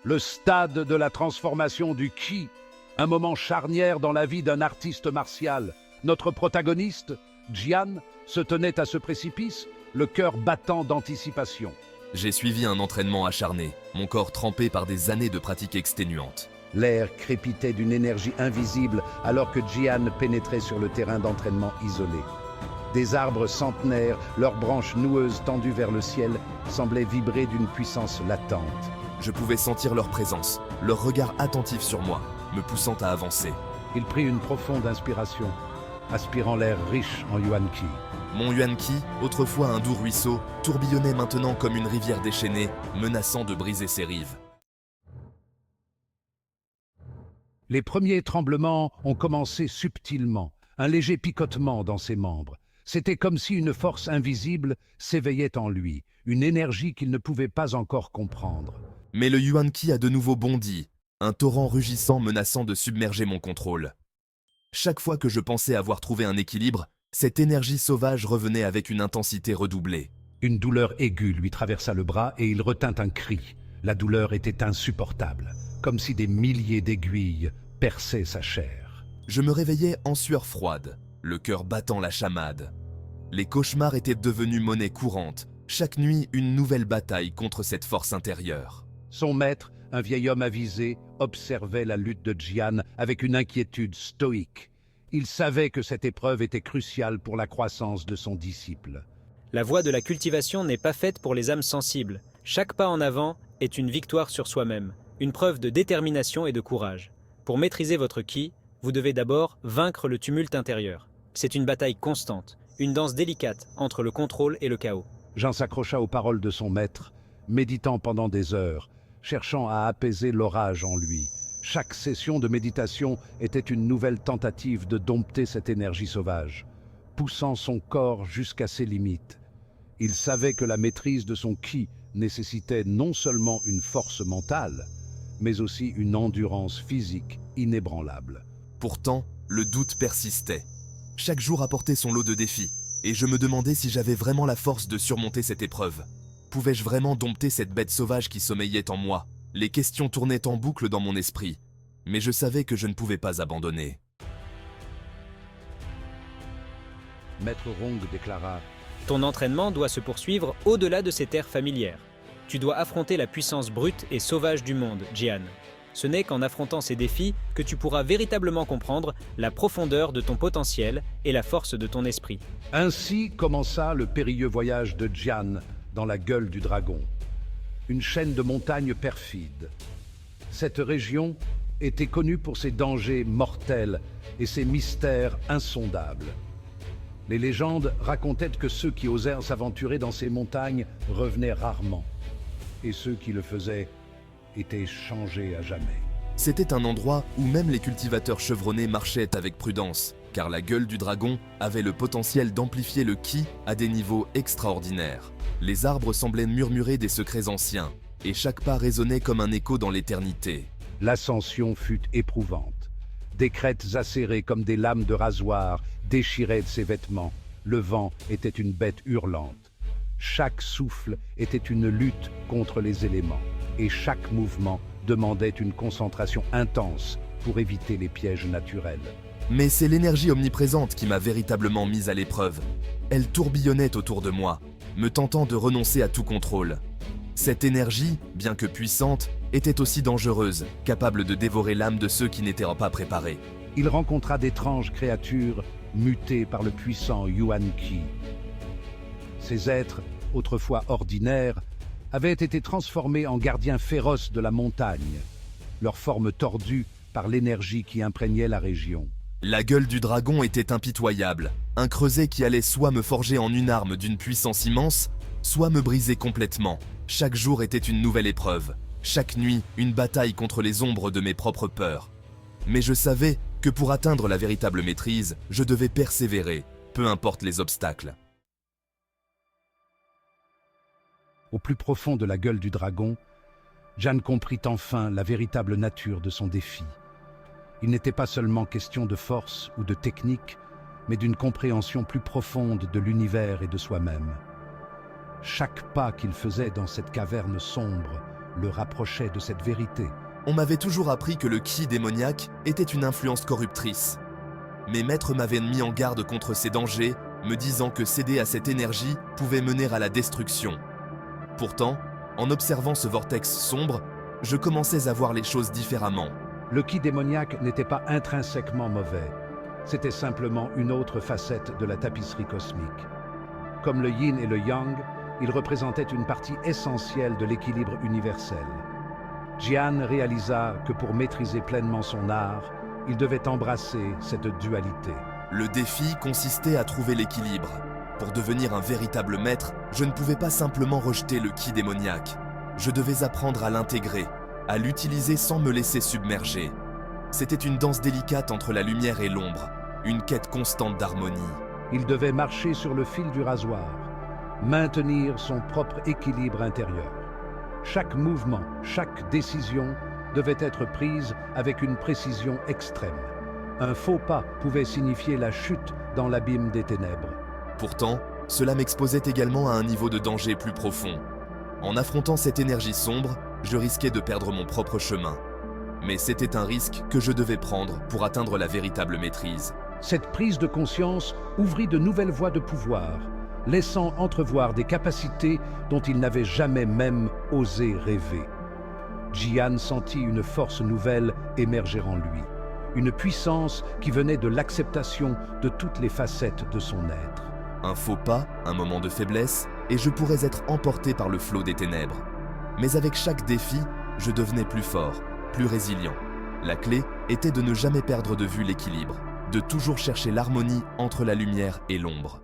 Le stade de la transformation du Ki, un moment charnière dans la vie d'un artiste martial. Notre protagoniste, Jian, se tenait à ce précipice, le cœur battant d'anticipation. J'ai suivi un entraînement acharné, mon corps trempé par des années de pratiques exténuantes. L'air crépitait d'une énergie invisible alors que Jian pénétrait sur le terrain d'entraînement isolé. Des arbres centenaires, leurs branches noueuses tendues vers le ciel, semblaient vibrer d'une puissance latente. Je pouvais sentir leur présence, leur regard attentif sur moi, me poussant à avancer. Il prit une profonde inspiration, aspirant l'air riche en Yuan Qi. Mon Yuan Qi, autrefois un doux ruisseau, tourbillonnait maintenant comme une rivière déchaînée, menaçant de briser ses rives. Les premiers tremblements ont commencé subtilement, un léger picotement dans ses membres. C'était comme si une force invisible s'éveillait en lui, une énergie qu'il ne pouvait pas encore comprendre. Mais le Yuan Qi a de nouveau bondi, un torrent rugissant menaçant de submerger mon contrôle. Chaque fois que je pensais avoir trouvé un équilibre, cette énergie sauvage revenait avec une intensité redoublée. Une douleur aiguë lui traversa le bras et il retint un cri. La douleur était insupportable, comme si des milliers d'aiguilles perçaient sa chair. Je me réveillais en sueur froide, le cœur battant la chamade. Les cauchemars étaient devenus monnaie courante, chaque nuit une nouvelle bataille contre cette force intérieure. Son maître, un vieil homme avisé, observait la lutte de Jian avec une inquiétude stoïque. Il savait que cette épreuve était cruciale pour la croissance de son disciple. La voie de la cultivation n'est pas faite pour les âmes sensibles. Chaque pas en avant est une victoire sur soi-même, une preuve de détermination et de courage. Pour maîtriser votre ki, vous devez d'abord vaincre le tumulte intérieur. C'est une bataille constante, une danse délicate entre le contrôle et le chaos. Jean s'accrocha aux paroles de son maître, méditant pendant des heures, cherchant à apaiser l'orage en lui. Chaque session de méditation était une nouvelle tentative de dompter cette énergie sauvage, poussant son corps jusqu'à ses limites. Il savait que la maîtrise de son ki nécessitait non seulement une force mentale, mais aussi une endurance physique inébranlable. Pourtant, le doute persistait. Chaque jour apportait son lot de défis, et je me demandais si j'avais vraiment la force de surmonter cette épreuve. Pouvais-je vraiment dompter cette bête sauvage qui sommeillait en moi? Les questions tournaient en boucle dans mon esprit, mais je savais que je ne pouvais pas abandonner. Maître Rong déclara: Ton entraînement doit se poursuivre au-delà de ces terres familières. Tu dois affronter la puissance brute et sauvage du monde, Jian. Ce n'est qu'en affrontant ces défis que tu pourras véritablement comprendre la profondeur de ton potentiel et la force de ton esprit. Ainsi commença le périlleux voyage de Jian dans la gueule du dragon, une chaîne de montagnes perfides. Cette région était connue pour ses dangers mortels et ses mystères insondables. Les légendes racontaient que ceux qui osèrent s'aventurer dans ces montagnes revenaient rarement, et ceux qui le faisaient étaient changés à jamais. C'était un endroit où même les cultivateurs chevronnés marchaient avec prudence, car la gueule du dragon avait le potentiel d'amplifier le ki à des niveaux extraordinaires. Les arbres semblaient murmurer des secrets anciens, et chaque pas résonnait comme un écho dans l'éternité. L'ascension fut éprouvante. Des crêtes acérées comme des lames de rasoir déchiraient de ses vêtements. Le vent était une bête hurlante. Chaque souffle était une lutte contre les éléments, et chaque mouvement demandait une concentration intense pour éviter les pièges naturels. Mais c'est l'énergie omniprésente qui m'a véritablement mise à l'épreuve. Elle tourbillonnait autour de moi, me tentant de renoncer à tout contrôle. Cette énergie, bien que puissante, était aussi dangereuse, capable de dévorer l'âme de ceux qui n'étaient pas préparés. Il rencontra d'étranges créatures mutées par le puissant Yuan Qi. Ces êtres, autrefois ordinaires, avaient été transformés en gardiens féroces de la montagne, leur forme tordue par l'énergie qui imprégnait la région. La gueule du dragon était impitoyable, un creuset qui allait soit me forger en une arme d'une puissance immense, soit me briser complètement. Chaque jour était une nouvelle épreuve, chaque nuit une bataille contre les ombres de mes propres peurs. Mais je savais que pour atteindre la véritable maîtrise, je devais persévérer, peu importe les obstacles. Au plus profond de la gueule du dragon, Jian comprit enfin la véritable nature de son défi. Il n'était pas seulement question de force ou de technique, mais d'une compréhension plus profonde de l'univers et de soi-même. Chaque pas qu'il faisait dans cette caverne sombre le rapprochait de cette vérité. On m'avait toujours appris que le ki démoniaque était une influence corruptrice. Mes maîtres m'avaient mis en garde contre ces dangers, me disant que céder à cette énergie pouvait mener à la destruction. Pourtant, en observant ce vortex sombre, je commençais à voir les choses différemment. Le ki démoniaque n'était pas intrinsèquement mauvais. C'était simplement une autre facette de la tapisserie cosmique. Comme le yin et le yang, il représentait une partie essentielle de l'équilibre universel. Jian réalisa que pour maîtriser pleinement son art, il devait embrasser cette dualité. Le défi consistait à trouver l'équilibre. Pour devenir un véritable maître, je ne pouvais pas simplement rejeter le ki démoniaque. Je devais apprendre à l'intégrer, à l'utiliser sans me laisser submerger. C'était une danse délicate entre la lumière et l'ombre, une quête constante d'harmonie. Il devait marcher sur le fil du rasoir, maintenir son propre équilibre intérieur. Chaque mouvement, chaque décision devait être prise avec une précision extrême. Un faux pas pouvait signifier la chute dans l'abîme des ténèbres. Pourtant, cela m'exposait également à un niveau de danger plus profond. En affrontant cette énergie sombre, je risquais de perdre mon propre chemin. Mais c'était un risque que je devais prendre pour atteindre la véritable maîtrise. Cette prise de conscience ouvrit de nouvelles voies de pouvoir, laissant entrevoir des capacités dont il n'avait jamais même osé rêver. Jian sentit une force nouvelle émerger en lui, une puissance qui venait de l'acceptation de toutes les facettes de son être. Un faux pas, un moment de faiblesse, et je pourrais être emporté par le flot des ténèbres. Mais avec chaque défi, je devenais plus fort, plus résilient. La clé était de ne jamais perdre de vue l'équilibre, de toujours chercher l'harmonie entre la lumière et l'ombre.